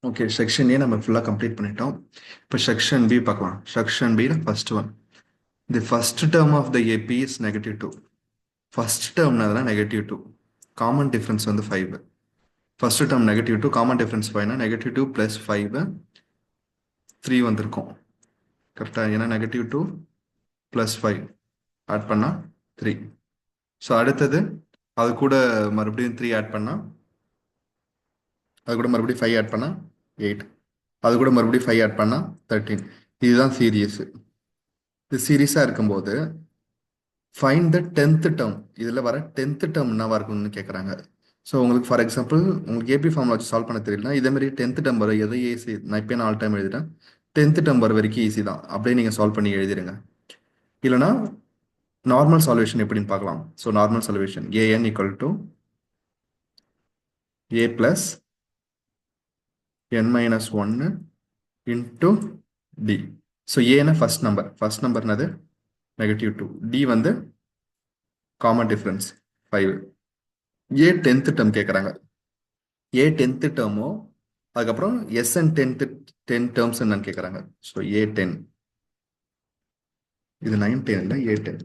Okay, section A நம்ம ஃபுல்லாக complete பண்ணிட்டோம். இப்போ செக்ஷன் பி பார்க்கலாம். செக்ஷன் பியில் first one, the first term of the AP is -2. First டேர்ம்னா -2. காமன் டிஃப்ரென்ஸ் வந்து 5. ஃபர்ஸ்ட் டேர்ம் -2, காமன் டிஃப்ரென்ஸ் 5னா -2 + 5 3 வந்திருக்கும். கரெக்டாக? ஏன்னா -2 + 5 ஆட் பண்ணால் 3. ஸோ அடுத்தது அது கூட மறுபடியும் 3 ஆட் பண்ணால், அது கூட மறுபடியும் 5 ஆட் பண்ணால் 8, அது கூட மறுபடியும் 5 ஆட் பண்ணால் 13. இதுதான் சீரியஸ். இது சீரியஸாக இருக்கும்போது ஃபைண்ட் த 10th டேர்ம். இதில் வர 10th டேர்ம் என்னவா இருக்கும்னு கேட்குறாங்க. ஸோ உங்களுக்கு ஃபார் எக்ஸாம்பிள் உங்களுக்கு ஏபி ஃபார்முலா வச்சு சால்வ் பண்ண தெரியலனா இதேமாதிரி 10th டேர்ம் வர எதை ஈஸி, நான் இப்போ நான் ஆல் டைம் எழுதிட்டேன். 10th டேர்ம் வர வரைக்கும் ஈஸி தான், அப்படியே நீங்கள் சால்வ் பண்ணி எழுதிடுங்க. இல்லைனா நார்மல் சால்வேஷன் எப்படின்னு பார்க்கலாம். So normal solution an = a + n-1 into d. So ஏன்னா ஃபர்ஸ்ட் நம்பர்னது -2, டி வந்து common difference 5. A 10th term கேட்குறாங்க. ஏ 10th டேர்மோ அதுக்கப்புறம் எஸ்என் 10 டேர்ம்ஸ் என்னன்னு கேட்குறாங்க. ஸோ A10, இது 9 10 இல்லை, A10.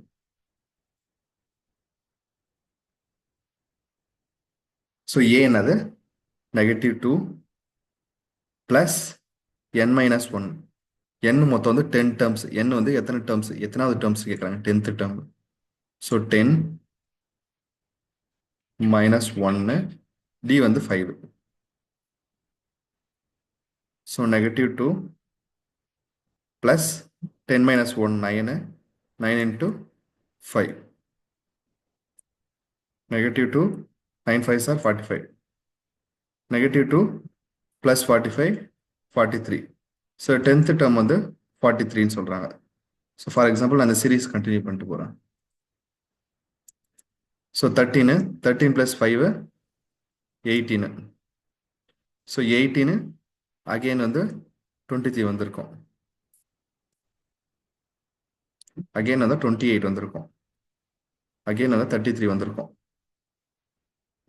ஸோ ஏ என்னது -2 + n-1. n மொத்தம் வந்து 10 டேர்ம்ஸ். n வந்து எத்தனை டேர்ம்ஸ், எத்தனாவது டேர்ம்ஸ் கேட்குறாங்க? 10th term. ஸோ 10 - 1, டி வந்து 5. So -2 + 10 - 1 9, 9 × 5. -2 9 5s are 45. -2 + 45 43. So 10th term வந்து 43ன்னு சொல்கிறாங்க. ஸோ ஃபார் எக்ஸாம்பிள் நான் அந்த சீரீஸ் கண்டினியூ பண்ணிட்டு போகிறேன். ஸோ 13 + 5 18. ஸோ 18 அகெயின் வந்து 23 வந்திருக்கும். அகெயின் வந்து 28 வந்திருக்கும். அகெயின் வந்து 33 வந்திருக்கும்.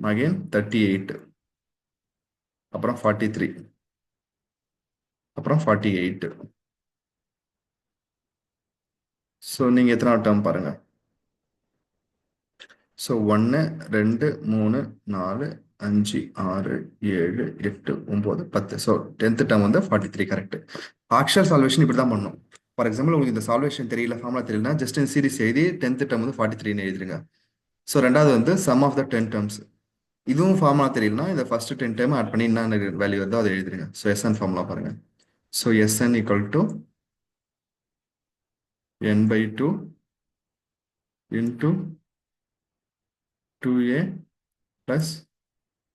அகெயின் 38, அப்புறம் 43, அப்புறம் 48. ஸோ நீங்கள் எத்தனாவது டேர்ம் பாருங்க. ஸோ 1 2 3 4 5 6 7 8 9 10. ஸோ 10th டேர்ம் வந்து 43 கரெக்ட். ஆக்சுவல் சால்வேஷன் இப்படி தான் பண்ணணும். ஃபார் எக்ஸாம்பிள் உங்களுக்கு இந்த சால்வேஷன் தெரியல, ஃபார்முலா தெரியலனா ஜஸ்ட் இந்த சீரிஸ் எழுதி 10th டேர்ம் வந்து 43ன்னு எழுதிருங்க. ஸோ ரெண்டாவது வந்து சம் ஆஃப் த 10 டேர்ம்ஸ். இதுவும் ஃபார்முலா தெரியலனா இந்த ஃபர்ஸ்ட் 10 டேர்ம் ஆட் பண்ணி என்ன வேல்யூ வருதோ அதை எழுதிருங்க. ஸோ எஸ்என் ஃபார்முலா பாருங்க. So SN = n/2 × 2a +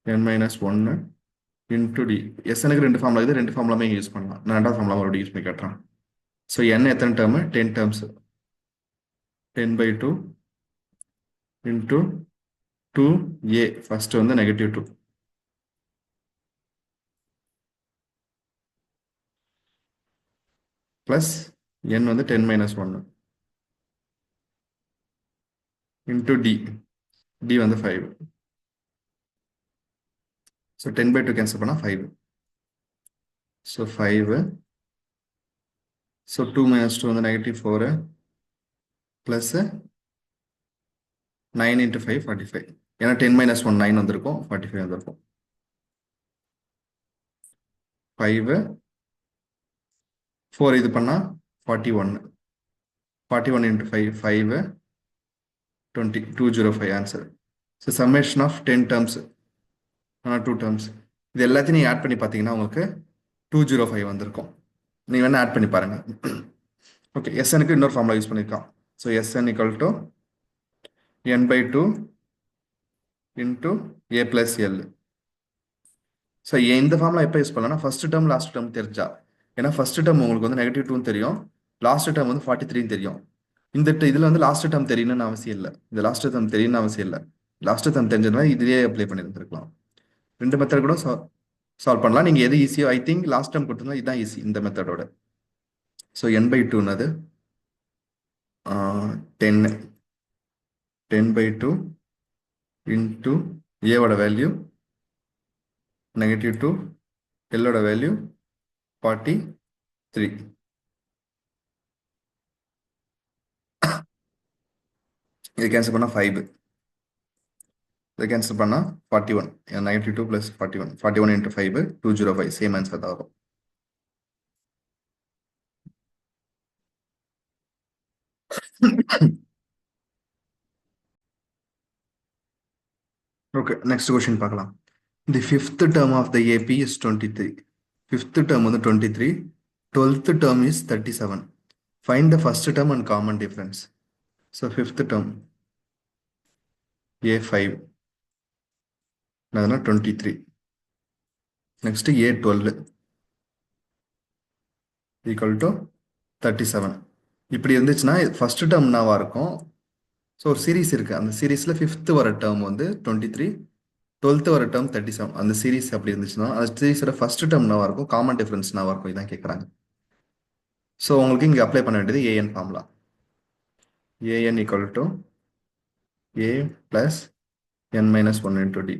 n-1 × d. எஸ்எனுக்கு 2 formula, இது 2 ஃபார்முலாமே யூஸ் பண்ணலாம். நான் ரெண்டாவது ஃபார்முலா மறுபடியும் யூஸ் பண்ணி காட்டுறேன். ஸோ n எத்தனை டேர்மு? 10 டேர்ம்ஸ். 10/2 × 2a, ஃபர்ஸ்ட் வந்து -2 ப்ளஸ் n வந்து 10 - 1 × d. d வந்து 5. ஸோ 10/2 கேன்சல் பண்ணால் 5. ஸோ 5. ஸோ 2 - 2 வந்து -4 ப்ளஸ் 9 × 5 45. ஏன்னா 10 - 1 9 வந்திருக்கும், 45 வந்திருக்கும். 5 4 இது பண்ணால் 41. 41 × 5 5 20 205 answer. So summation of 10 terms, 2 terms, இது எல்லாத்தையும் நீங்கள் ஆட் பண்ணி பார்த்தீங்கன்னா உங்களுக்கு 205 வந்திருக்கும். நீங்கள் வேணால் ஆட் பண்ணி பாருங்கள். ஓகே, எஸ்எனுக்கு இன்னொரு ஃபார்முலா யூஸ் பண்ணியிருக்கான். So SN = n/2 × a + l. So இந்த ஃபார்முலா எப்போ யூஸ் பண்ணலாம்னா ஃபர்ஸ்ட் டேர்ம் லாஸ்ட் டேர்ம் தெரிஞ்சா. ஏன்னா ஃபர்ஸ்ட் டேர்ம் உங்களுக்கு வந்து -2ன்னு தெரியும், லாஸ்ட் டேர்ம் வந்து 43ன்னு தெரியும். இந்த இதில் வந்து லாஸ்ட் டேர்ம் தெரியணும்னு அவசியம் இல்லை. இந்த லாஸ்ட் டேர்ம் தெரியணும்னு அவசியம் இல்லை. லாஸ்ட் டேர்ம் தெரிஞ்சதுனால இதுலேயே அப்ளை பண்ணியிருந்துருக்கலாம். 2 மெத்தட் கூட சால்வ் பண்ணலாம். நீங்கள் எது ஈஸியோ, ஐ திங்க் லாஸ்ட் டேர்ம் கொடுத்துருந்தா இதுதான் ஈஸி இந்த மெத்தடோட. ஸோ n/2னது 10. 10/2 × a ஓட வேல்யூ -2 எல்லோட வேல்யூ 43. இது கேன்சல் பண்ணால் 5. இதை கேன்சல் பண்ணால் 41. 92 + 41. 41 × 5 205. சேம் ஆன்சர் தான் வரும். ஓகே, நெக்ஸ்ட் கொஸ்டின் பார்க்கலாம். The fifth term of the AP is 23. Fifth term வந்து 23. 12th term is 37. Find the first term and common difference. So fifth term A5 23. Next A12 equal to 37. இப்படி இருந்துச்சுன்னா first term என்னவா இருக்கும்? So ஒரு series இருக்கு. அந்த சீரீஸ்ல fifth வர டேர்ம் வந்து 23, 12th வர டேர்ம் 37. அந்த சீரீஸ் அப்படி இருந்துச்சுன்னா அந்த சீரீஸோட ஃபர்ஸ்ட் டேர்ம் என்னவா இருக்கும்? காமன் டிஃபரன்ஸ் என்னவா இருக்கும்? இதான் கேட்குறாங்க. ஸோ உங்களுக்கு இங்கே அப்ளை பண்ண வேண்டியது AN formula. AN equal to A plus n minus 1 into d.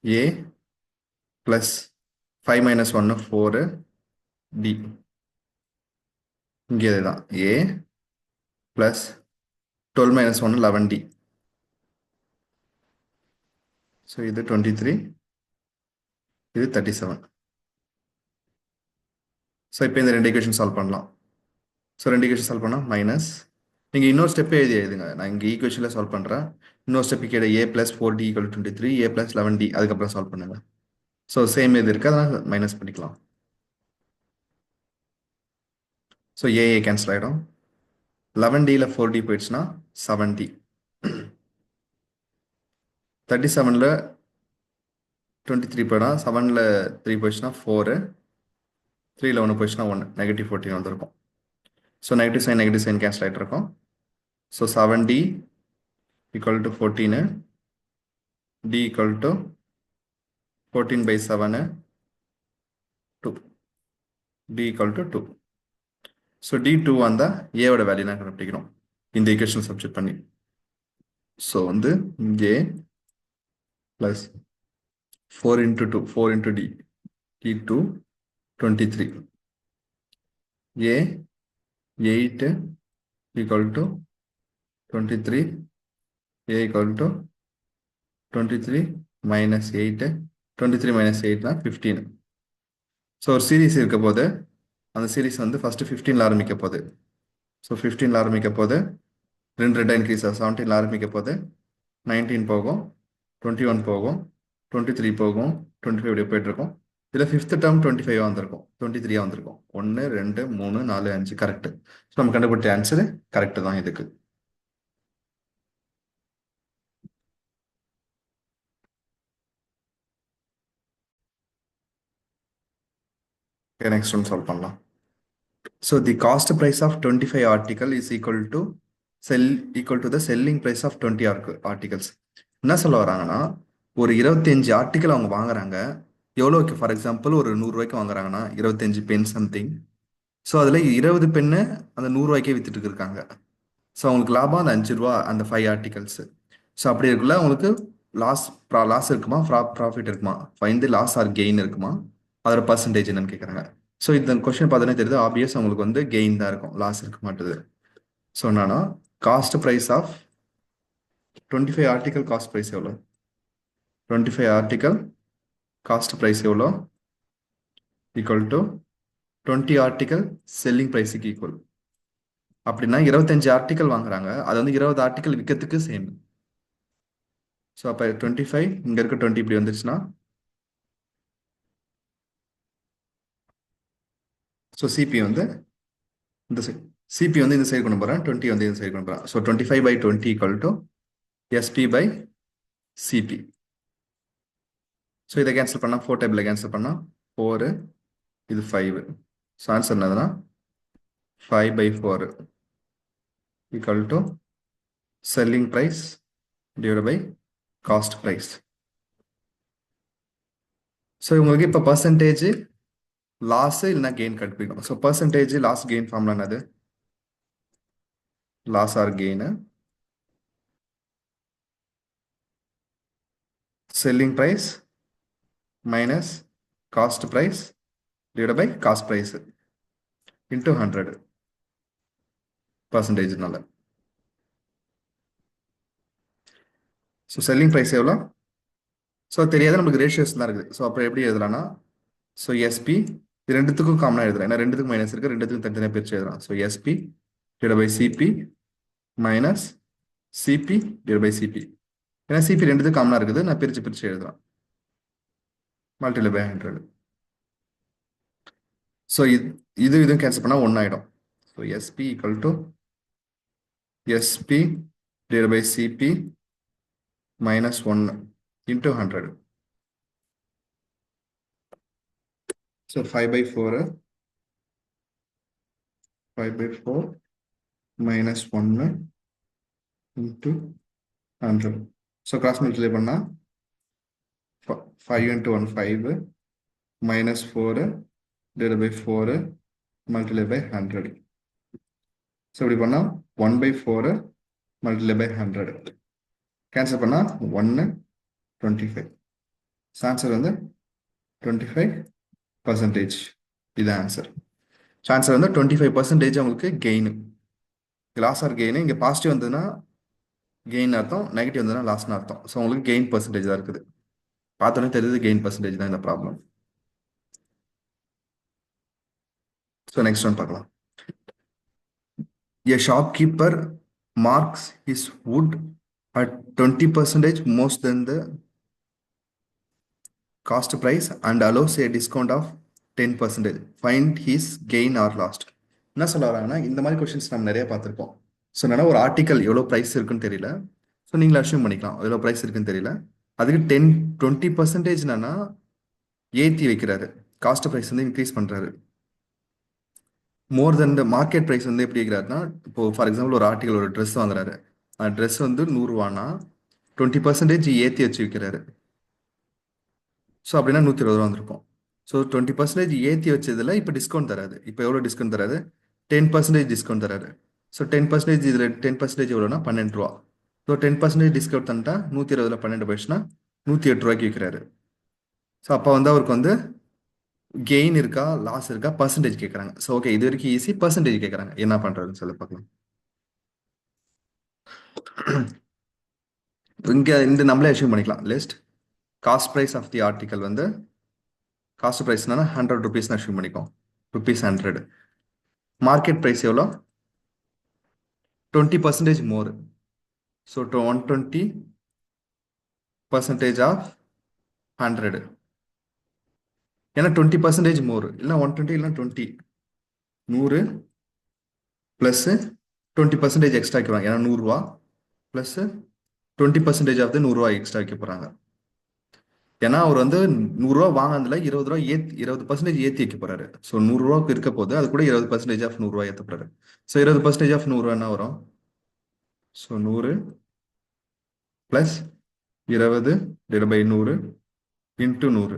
A plus 5 minus 1 4 d. இங்கே இதுதான் A plus 12 minus 1 11 d. So இது 23, இது 37. ஸோ இப்போ இந்த ரெண்டு ஈக்குவேஷன் சால்வ் பண்ணலாம். ஸோ ரெண்டு ஈக்குவேஷன் சால்வ் பண்ணால் மைனஸ், நீங்கள் இன்னொரு ஸ்டெப்பே எழுதுங்க. நான் இங்கே ஈக்குவேஷனில் சால்வ் பண்ணுறேன். இன்னொரு ஸ்டெப்பு கேட்ட A plus 4d equal to 23, A plus 11d, அதுக்கப்புறம் சால்வ் பண்ணுங்க. ஸோ சேம் இது இருக்குது, அதனால் மைனஸ் பண்ணிக்கலாம். ஸோ ஏஏ கேன்சல் ஆகிடும். 11dல 4d போயிடுச்சுன்னா 7d. 37ல் 23 போயிடும். 7ல் 3 போயிடுச்சுன்னா 4, 3ல் 1 போயிடுச்சுன்னா 1, -14 வந்திருக்கும். ஸோ நெகட்டிவ் சைன் கேன்சல் ஆகிட்டு இருக்கும். So 7d equal to 14, d equal to 14/7, 2, d equal to 2. So d2 வந்தால் ஏவோட வேல்யூ நான் கண்டுபிடிக்கிறோம் இந்த ஈக்குவேஷன் சப்ஸ்டிட் பண்ணி. ஸோ வந்து a plus 4 into 2, 4 into d, d2 23. A 8 equal to 23. A equal to 23 minus 8. 23 minus 8 na 15. So ஒரு series இருக்க போது அந்த சீரீஸ் வந்து ஃபர்ஸ்ட் 15ல் ஆரம்பிக்க போகுது. ஸோ 15ல் ஆரம்பிக்க போது ரெண்டு ரெண்டாக இன்க்ரீஸ் ஆகும். 17ல் ஆரம்பிக்க போது 19 போகும், 21 போகும், 23 போகும், 25 இப்படி போயிட்டுருக்கும். இதில் ஃபிஃப்த் டேர்ம் 25 வந்திருக்கும், 23 வந்திருக்கும். 1 2 3 4 5 கரெக்டு. ஸோ நம்ம கண்டுபிடிச்ச ஆன்சரு கரெக்டு தான் இதுக்கு. நெக்ஸ்ட் ஒன் சால்வ் பண்ணலாம். So the cost price of 25 article is equal to the selling price of 20 articles. என்ன சொல்ல வராங்கன்னா, ஒரு 25 ஆர்டிக்கல் அவங்க வாங்குறாங்க. எவ்வளோக்கு? ஃபார் எக்ஸாம்பிள் ஒரு 100 ரூபாய்க்கு வாங்குறாங்கன்னா 25 பென் சம்திங். ஸோ அதில் 20 பென்னு அந்த 100 ரூபாய்க்கே வித்துட்டு இருக்காங்க. ஸோ அவங்களுக்கு லாபம் அந்த 5 ரூபா அந்த 5 ஆர்டிகல்ஸ். ஸோ அப்படி இருக்குல்ல அவங்களுக்கு லாஸ் இருக்குமா, ப்ராஃபிட் இருக்குமா? Find the loss or gain இருக்குமா, அதோட பர்சன்டேஜ் என்னன்னு கேட்குறாங்க. ஸோ இந்த கொஸ்டின் பார்த்தோன்னே தெரியுது, ஆப்வியஸ் அவங்களுக்கு வந்து கெயின் தான் இருக்கும், லாஸ் இருக்க மாட்டுது. ஸோ என்னன்னா cost price of 25 article cost price எவ்வளோ? 25 ஆர்டிகல் காஸ்ட் ப்ரைஸ் எவ்வளோ? ஈக்குவல் டு 20 ஆர்டிகல் செல்லிங் ப்ரைஸுக்கு ஈக்குவல். அப்படின்னா 25 ஆர்டிகல் வாங்குறாங்க, அது வந்து 20 ஆர்டிகல் விற்கிறதுக்கு சேம். ஸோ அப்போ 25 இங்கே இருக்க 20 இப்படி வந்துருச்சுன்னா, ஸோ சிபி வந்து இந்த சைடு, சிபி வந்து இந்த சைடு கொண்டு போகிறேன், 20 வந்து இந்த சைடு கொண்டு போகிறேன். So 25/20 equal to SP/CP. So இதை கேன்சல் பண்ணால் 4 டேபிளில் கேன்சல் பண்ணால் 4, இது 5. ஸோ ஆன்சர் என்னதுன்னா 5/4 equal to selling price divide by cost price. So உங்களுக்கு இப்போ பர்சன்டேஜ் லாஸ் இல்லைனா கெயின் கண்டுபிடிக்கணும். So percentage loss gain formula என்னது? Loss or gain selling price minus cost price divided by cost price into 100 percentageனால. So selling price எவ்வளோ? So தெரியாத நமக்கு ratios தான் இருக்குது. ஸோ அப்புறம் எப்படி எழுதலாம்னா, ஸோ எஸ்பி இது ரெண்டுத்துக்கும் காமனாக எழுதுறேன். ஏன்னா ரெண்டுத்துக்கும் மைனஸ் இருக்குது, ரெண்டுத்துக்கும் தனித்தனியாக பிரித்து எழுதலாம். So SP divide by CP minus CP divide by CP. ஏன்னா சிபி ரெண்டுத்துக்கும் காமனாக இருக்குது, நான் பிரித்து எழுதுறேன். Multiply by 100. ஸோ இதுவும் கேன்சல் பண்ணால் 1 ஆகிடும். So SP equal to SP divide by CP minus 1 into 100. So 5 by 4 minus 1 into 100. So cross multiply பண்ணா 5 into 1 5 minus 4 divided by 4 multiply by 100. So இப்படி பண்ணா 1 by 4 multiply by 100. கேன்சல் பண்ணா 1 25. Answer வந்து 25%. இது answer. Answer வந்து 25% உங்களுக்கு gain. Loss or gain. இங்கே positive வந்ததுன்னா கெயின் அர்த்தம், நெகட்டிவ் வந்ததுன்னா லாஸ்னு அர்த்தம். ஸோ உங்களுக்கு கெயின் பர்சன்டேஜ் தான் இருக்குது. பார்த்தோன்னே தெரியுது கெயின் பர்சன்டேஜ் தான் இந்த ப்ராப்ளம். ஸோ நெக்ஸ்ட் ஒன் பார்க்கலாம். A shopkeeper marks his wood at 20% more than the cost price and allows a discount of 10%. Find his gain or lost. என்ன சொல்ல வராங்கன்னா, இந்த மாதிரி கொஸ்டின்ஸ் நம்ம நிறைய பார்த்துருப்போம். ஸோ என்னன்னா, ஒரு ஆர்டிக்கல் எவ்வளோ ப்ரைஸ் இருக்குன்னு தெரியல. ஸோ நீங்கள் அஷ்யூம் பண்ணிக்கலாம் எவ்வளோ ப்ரைஸ் இருக்குன்னு தெரியல. அதுக்கு 20% என்னன்னா ஏற்றி வைக்கிறாரு, காஸ்ட் ப்ரைஸ் வந்து இன்க்ரீஸ் பண்ணுறாரு. மோர் தென் த மார்க்கெட் ப்ரைஸ் வந்து எப்படி இருக்கிறாருன்னா, இப்போ ஃபார் எக்ஸாம்பிள் ஒரு ஆர்டிக்கல் ஒரு ட்ரெஸ் வாங்குறாரு, அந்த ட்ரெஸ் வந்து 100 ரூபானா 20% ஏற்றி வச்சு விற்கிறாரு. ஸோ அப்படின்னா 120 ரூபா வந்திருக்கும். ஸோ 20% ஏற்றி வச்சதில் இப்போ டிஸ்கவுண்ட் தராது. இப்போ எவ்வளோ டிஸ்கவுண்ட் தராது? 10% டிஸ்கவுண்ட் தராரு. ஸோ 10% இதில் 10% எவ்வளோனா 12 ரூபா. ஸோ 10% டிஸ்கவுண்ட் தந்துட்டா 120ல் 12 போயிடுச்சுன்னா 108 ரூபாய்க்கு விற்கிறாரு. ஸோ அப்போ வந்து அவருக்கு வந்து கெயின் இருக்கா லாஸ் இருக்கா பர்சன்டேஜ் கேட்குறாங்க. ஸோ ஓகே, இது வரைக்கும் ஈஸி. பர்சன்டேஜ் கேட்குறாங்க, என்ன பண்ணுறதுன்னு சொல்லி பார்க்கலாம். இங்கே இந்த நம்மளே அஷ்யூம் பண்ணிக்கலாம். List cost price of the article வந்து காஸ்ட் ப்ரைஸ்னா 100 ருபீஸ்னு அஷ்யூம் பண்ணிக்கோம். ₹100. மார்க்கெட் ப்ரைஸ் எவ்வளோ? 20% மோர். So 120% of 100. ஏன்னா 20% மோர், இல்லை 120 இல்லை 20 100 ப்ளஸ் 20% எக்ஸ்ட்ரா வைக்கிறாங்க. ஏன்னா 100 ரூபா ப்ளஸ் 20% ஆஃப் 100 ரூபா எக்ஸ்ட்ரா வைக்க போகிறாங்க. ஏன்னா அவர் வந்து 100 ரூபா வாங்கினதுல 20 ரூபா 20% ஏற்றி வைக்க போறாரு. ஸோ 100 ரூபாய்க்கு இருக்க போது அது கூட 20% ஆஃப் 100 ரூபா ஏற்ற போறாரு. ஸோ 20% ஆஃப் 100 ரூபா என்ன வரும்? So 100 plus 20 divide by 100 into 100.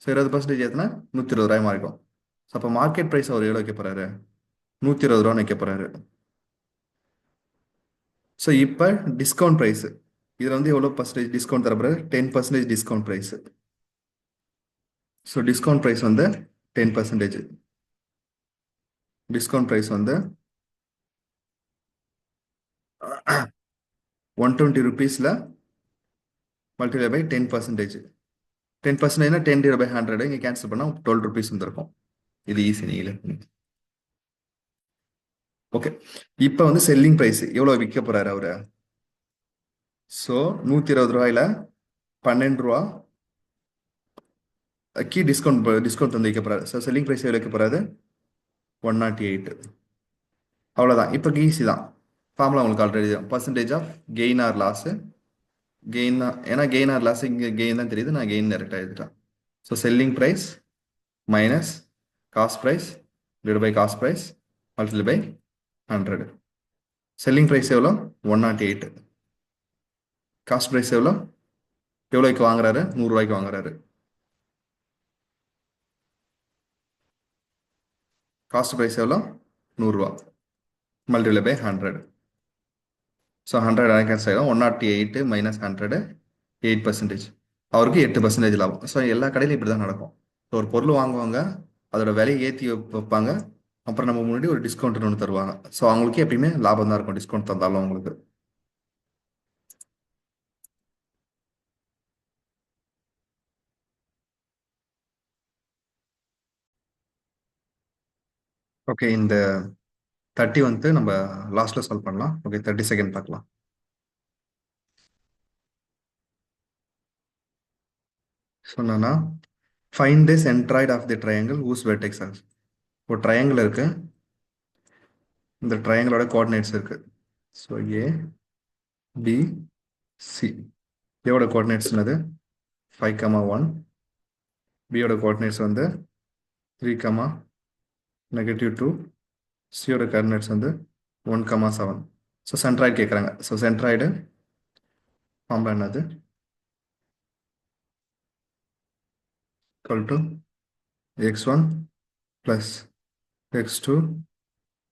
So 20% ஏற்றினா 120 ரூபாய் மாறிடும். ஸோ அப்போ மார்க்கெட் ப்ரைஸ் அவர் எவ்வளோ வைக்க போறாரு? 120 ரூபான்னு வைக்க போறாரு. ஸோ இப்போ டிஸ்கவுண்ட் ப்ரைஸ் இதில் வந்து எவ்வளோ பர்சன்டேஜ் டிஸ்கவுண்ட் தரப்படுறது? 10% discount price. So discount price வந்து 10%. டிஸ்கவுண்ட் ப்ரைஸ் வந்து 120 ருபீஸில் மல்டிப்ளை பை 10%. 10%னா 10 டிவைட் பை 100. இங்கே கேன்சல் பண்ணால் 12 ருபீஸ் வந்துருக்கும். இது ஈஸி, நீங்களே. ஓகே, இப்போ வந்து செல்லிங் ப்ரைஸ் எவ்வளோ விற்க போறாரு அவரு? ஸோ 120 ரூபாயில 12 ரூபா கீ டிஸ்கவுண்ட் வந்து வைக்க போறாரு. ஸோ செல்லிங் ப்ரைஸ் எவ்வளோ வைக்க போறாரு? 108. அவ்வளோதான். இப்போ ஈஸி தான். ஃபார்முலா உங்களுக்கு ஆல்ரெடி தான். Percentage of gain or loss. Gain தான், ஏன்னா கெயின் ஆர் லாஸ் இங்கே கெயின் தான் தெரியுது, நான் கெயின் டேரெக்டாக எழுதிட்டேன். So selling price minus cost price divide by cost price multiply by 100. Selling price எவ்வளோ? 108. காஸ்ட் ப்ரைஸ் எவ்வளோ? எவ்வளோக்கு வாங்குறாரு? 100 ரூபாய்க்கு வாங்குறாரு. காஸ்ட் ப்ரைஸ் எவ்வளோ? 100 ரூபா மல்டிப்ளை பை 100. ஸோ 100 கேன்சல் ஆகிடும். 108 மைனஸ் 100 8%. அவருக்கு 8% லாபம். ஸோ எல்லா கடையிலும் இப்படி தான் நடக்கும். ஸோ ஒரு பொருள் வாங்குவாங்க, அதோட விலையை ஏற்றி வைப்பாங்க, அப்புறம் நம்ம முன்னாடி ஒரு டிஸ்கவுண்ட் ஒன்று தருவாங்க. ஸோ அவங்களுக்கு எப்பயுமே லாபம் தான் இருக்கும், டிஸ்கவுண்ட் தந்தாலும் அவங்களுக்கு. ஓகே, இந்த 30 வந்து நம்ம லாஸ்ட்ல சால்வ் பண்ணலாம். ஓகே, 30 செகண்ட் பார்க்கலாம். சொன்னா find the centroid of the triangle whose vertex are. ஒரு ட்ரையாங்கிள் இருக்கு, இந்த ட்ரையாங்கிளோட கோஆர்டினேட்ஸ் இருக்கு. So A B C. ஏவோட கோஆர்டினேட்ஸ் என்னது 5,1. பியோட கோஆர்டினேட்ஸ் வந்து 3, -2. சியோட கோஆர்டினேட்ஸ் வந்து 1,7. ஸோ சென்ட்ராய்டு கேட்குறாங்க. ஸோ சென்ட்ராய்டு ஃபார்முலா என்னது equal to x1 plus x2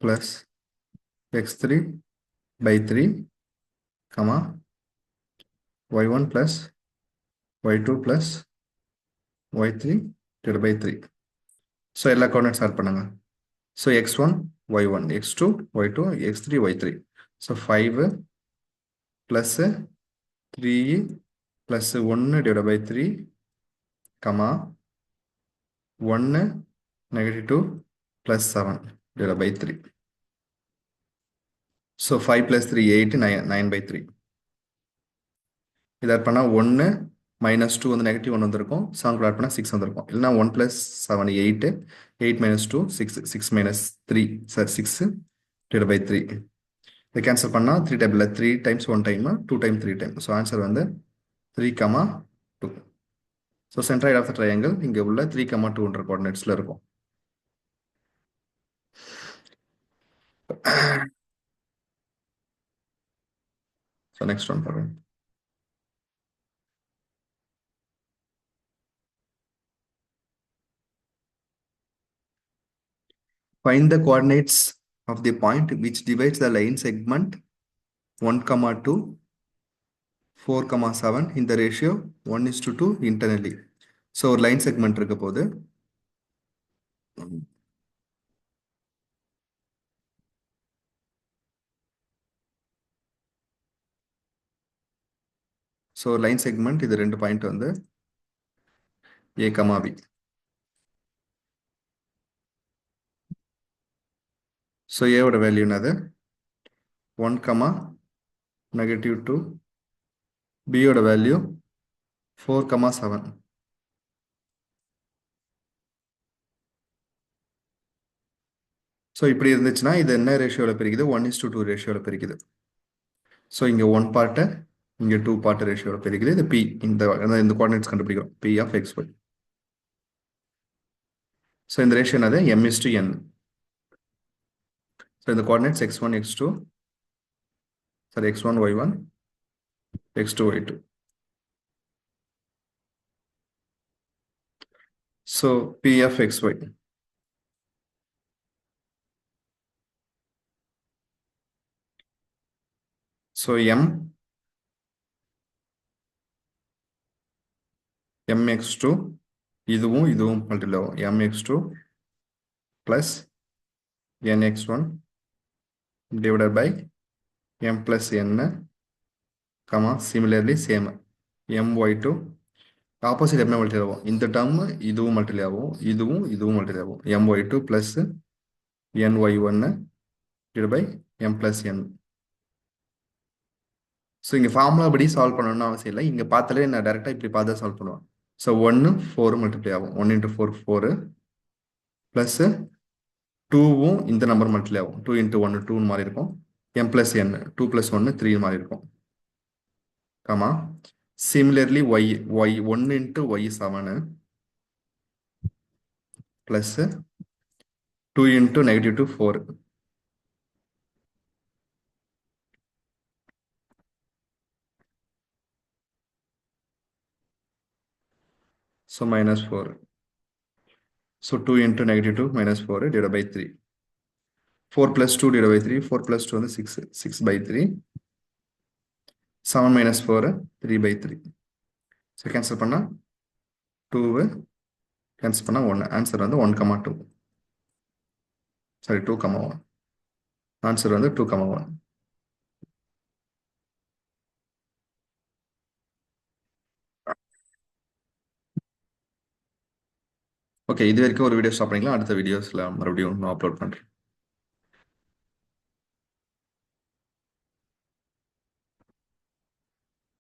plus x3 by 3, y1 plus y2 plus y3 divided by 3. So எல்லா கோஆர்டினேட்ஸ் ஆட் பண்ணுங்க. So x1 y1, x2 y2, x3 y3. So 5 plus 3 plus 1 divided by 3, 1 -2 plus 7 divided by 3. So 5 plus 3 8, 9 by 3. இதை add பண்ணால் 1 -2 வந்து -1 வந்திருக்கும். 7 add பண்ணால் 6 வந்திருக்கும். இல்லைனா 1 plus 7 8, 8 minus 2 6, 6 minus 3 sir 6 divided by 3. இதை கேன்சல் பண்ணால் 3 table 3 times 1 time 2 time 3 time. So answer வந்து 3, 2. ஸோ சென்ட்ராய்டு ஆஃப் த ட்ரையாங்கிள் இங்கே உள்ள 3, 2 கோஆர்டினேட்ஸில் இருக்கும். ஸோ நெக்ஸ்ட் ஒன் பாருங்க. Find the coordinates of the point which divides the line segment 1, 2, 4, 7 in the ratio 1:2 internally. So ஒரு line segment இருக்க போது ஸோ லைன் செக்மெண்ட் இது 2 பாயிண்ட் வந்து ஏ கமா பி. ஸோ ஏவோட வேல்யூ என்னது 1, -2. பியோட வேல்யூ 4, 7. ஸோ இப்படி இருந்துச்சுன்னா இது என்ன ரேஷியோவில் பிரிக்குது 1:2 ரேஷியோவில் பிரிக்குது. ஸோ இங்கே 1 பார்ட்டு இங்கே 2 பார்ட்டு ரேஷியோவில் பிரிக்குது. இது பி, இந்த கோஆர்டினேட்ஸ் கண்டுபிடிக்கிறோம், பி ஆஃப் XY. ஸோ இந்த ரேஷியோ என்னது m:n. ஸோ இந்த coordinates x1 x2 sorry x1 y1 x2 y2. So P of XY. So mx2 இதுவும் மல்டிபிள் ஆகும். mx2 plus nx1 divided by m plus n, similarly same my2 opposite எப்பவுமே multiple ஆகும். இந்த term இதுவும் multiple ஆகும், இதுவும் multiple ஆகும். my2 plus ny1 divided by m plus n. So இங்கே ஃபார்முலா படி சால்வ் பண்ணணும்னு அவசியம் இல்லை. இங்கே பார்த்தாலே நான் டேரெக்டாக இப்படி பார்த்து சால்வ் பண்ணுவேன். ஸோ 1 4 மல்டிப்ளை ஆகும். 1 × 4 4 ப்ளஸ் 2வும் இந்த நம்பர் மல்டிப்ளை ஆகும். 2 × 1 2 மாதிரி இருக்கும். m plus n 2 + 1 3 மாதிரி இருக்கும். Similarly y 1 × y 7 plus 2 × -2 4. So -4. So 2 × -2 -4 divided by 3. 4 + 2 divided by 3. 4 + 2 வந்து 6. 6 by 3. 7 - 4 3 by 3. ஸோ கேன்சல் பண்ணால் 2 கேன்சல் பண்ணால் 1. ஆன்சர் வந்து 1,2. சாரி 2,1. ஆன்சர் வந்து 2,1. ஓகே, இது வரைக்கும் ஒரு வீடியோ ஸ்டாப் பண்ணிக்கலாம். அடுத்த வீடியோஸில் மறுபடியும் நான் அப்லோட் பண்ணுறேன்.